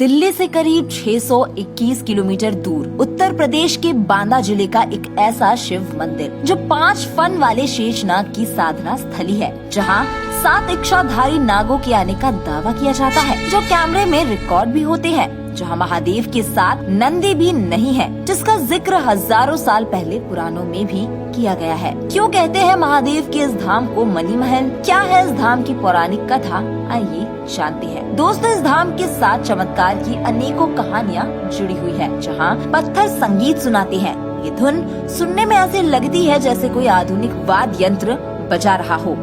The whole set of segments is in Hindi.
दिल्ली से करीब 621 किलोमीटर दूर उत्तर प्रदेश के बांदा जिले का एक ऐसा शिव मंदिर जो 5 फन वाले शेषनाग की साधना स्थली है, जहां 7 इच्छाधारी नागों के आने का दावा किया जाता है, जो कैमरे में रिकॉर्ड भी होते हैं। जहां महादेव के साथ नंदी भी नहीं है, जिसका जिक्र हजारों साल पहले पुराणों में भी किया गया है। क्यों कहते हैं महादेव के इस धाम को मणि महल? क्या है इस धाम की पौराणिक कथा? आइए जानते हैं। दोस्तों, इस धाम के साथ चमत्कार की अनेकों कहानियाँ जुड़ी हुई है, जहाँ पत्थर संगीत सुनाते हैं। ये धुन सुनने में ऐसे लगती है जैसे कोई आधुनिक वाद्य यंत्र बजा रहा हो।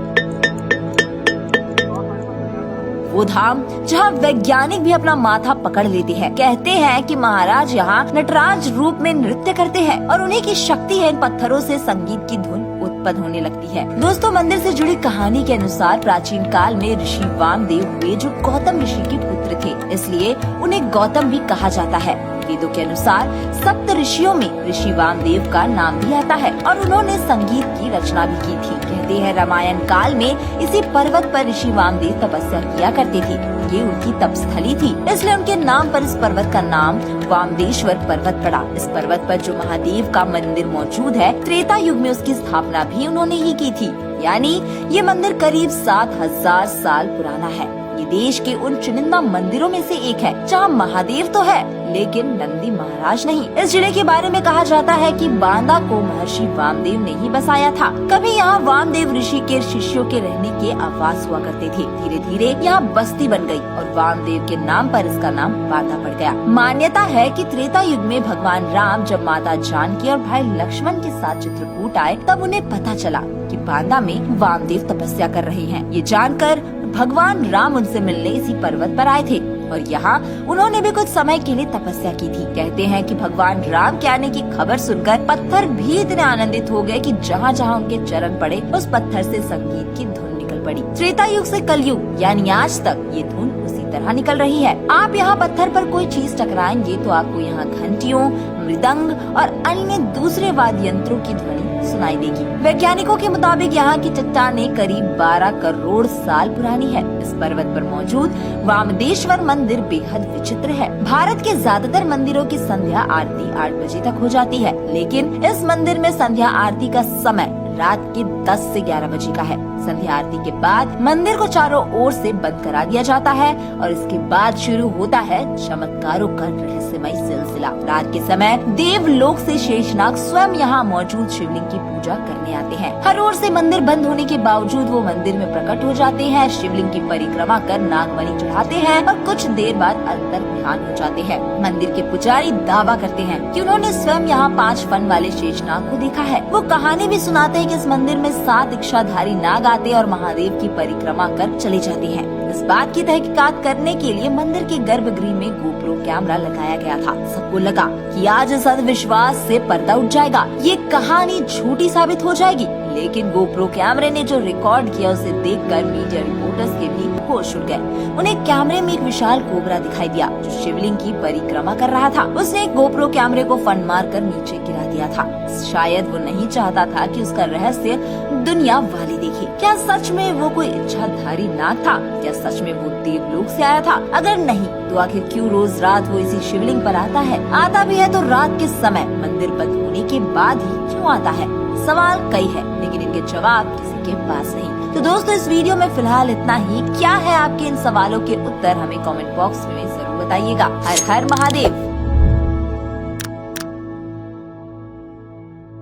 वो धाम जहाँ वैज्ञानिक भी अपना माथा पकड़ लेते हैं। कहते हैं कि महाराज यहाँ नटराज रूप में नृत्य करते हैं और उन्हीं की शक्ति है इन पत्थरों से संगीत की धुन उत्पन्न होने लगती है। दोस्तों, मंदिर से जुड़ी कहानी के अनुसार प्राचीन काल में ऋषि वामदेव हुए, जो गौतम ऋषि के पुत्र थे, इसलिए उन्हें गौतम भी कहा जाता है। वेदों के अनुसार सप्त ऋषियों में ऋषि वामदेव का नाम भी आता है और उन्होंने संगीत की रचना भी की थी। कहते हैं रामायण काल में इसी पर्वत पर ऋषि वामदेव तपस्या किया करते थे। ये उनकी तपस्थली थी, इसलिए उनके नाम पर इस पर्वत का नाम वामदेश्वर पर्वत पड़ा। इस पर्वत पर जो महादेव का मंदिर मौजूद है, त्रेता युग में उसकी स्थापना भी उन्होंने ही की थी। यानी ये मंदिर करीब 7000 साल पुराना है। ये देश के उन चुनिंदा मंदिरों में से एक है जहाँ महादेव तो है, लेकिन नंदी महाराज नहीं। इस जिले के बारे में कहा जाता है कि बांदा को महर्षि वामदेव ने ही बसाया था। कभी यहाँ वामदेव ऋषि के शिष्यों के रहने के आवास हुआ करते थे। धीरे धीरे यहाँ बस्ती बन गई और वामदेव के नाम पर इसका नाम बांदा पड़ गया। मान्यता है कि त्रेता युग में भगवान राम जब माता जानकी और भाई लक्ष्मण के साथ चित्रकूट आए, तब उन्हें पता चला कि बांदा में वामदेव तपस्या कर रहे हैं। ये जानकर भगवान राम उनसे मिलने इसी पर्वत पर आए थे और यहाँ उन्होंने भी कुछ समय के लिए तपस्या की थी। कहते हैं कि भगवान राम के आने की खबर सुनकर पत्थर भी इतने आनंदित हो गए कि जहाँ जहाँ उनके चरण पड़े, उस पत्थर से संगीत की धुन निकल पड़ी। त्रेता युग से कलयुग यानी आज तक ये धुन उसी तरह निकल रही है। आप यहाँ पत्थर पर कोई चीज टकराएंगे तो आपको यहाँ घंटियों, मृदंग और अन्य दूसरे वाद्य यंत्रों की ध्वनि सुनाई देगी। वैज्ञानिकों के मुताबिक यहाँ की चट्टानें करीब 12 करोड़ साल पुरानी है। इस पर्वत पर मौजूद वामदेश्वर मंदिर बेहद विचित्र है। भारत के ज्यादातर मंदिरों की संध्या आरती 8 बजे तक हो जाती है, लेकिन इस मंदिर में संध्या आरती का समय रात के 10 से 11 बजे का है। संध्या आरती के बाद मंदिर को चारों ओर से बंद करा दिया जाता है और इसके बाद शुरू होता है चमत्कारों का रहस्यमय सिलसिला। रात के समय देवलोक से शेषनाग स्वयं यहाँ मौजूद शिवलिंग की पूजा करने आते हैं। हर ओर से मंदिर बंद होने के बावजूद वो मंदिर में प्रकट हो जाते हैं, शिवलिंग की परिक्रमा कर नागमणि चढ़ाते हैं और कुछ देर बाद अंतर ध्यान हो जाते हैं। मंदिर के पुजारी दावा करते हैं कि उन्होंने स्वयं यहाँ 5 फन वाले शेषनाग को देखा है। वो कहानी भी सुनाते हैं कि इस मंदिर में 7 इच्छाधारी नाग आते और महादेव की परिक्रमा कर चले जाते हैं। इस बात की तहकीकात करने के लिए मंदिर के गर्भगृह में गोप्रो कैमरा लगाया गया था। सबको लगा कि आज इस अंधविश्वास से पर्दा उठ जाएगा, ये कहानी झूठी साबित हो जाएगी। लेकिन गोप्रो कैमरे ने जो रिकॉर्ड किया उसे देखकर मीडिया रिपोर्टर्स के भी होश उड़ गए। उन्हें कैमरे में एक विशाल कोबरा दिखाई दिया जो शिवलिंग की परिक्रमा कर रहा था। उसने गोप्रो कैमरे को फन मार कर नीचे गिरा दिया था। शायद वो नहीं चाहता था कि उसका रहस्य दुनिया वाले देखे। क्या सच में वो कोई इच्छाधारी नाग था? क्या सच में वो देवलोक से आया था? अगर नहीं तो आखिर क्यों रोज रात वो इसी शिवलिंग पर आता है? आता भी है तो रात के समय मंदिर बंद होने के बाद ही क्यों आता है? सवाल कई है, लेकिन इनके जवाब किसी के पास नहीं। तो दोस्तों, इस वीडियो में फिलहाल इतना ही। क्या है आपके इन सवालों के उत्तर? हमें कमेंट बॉक्स में जरूर बताइएगा। हर हर महादेव।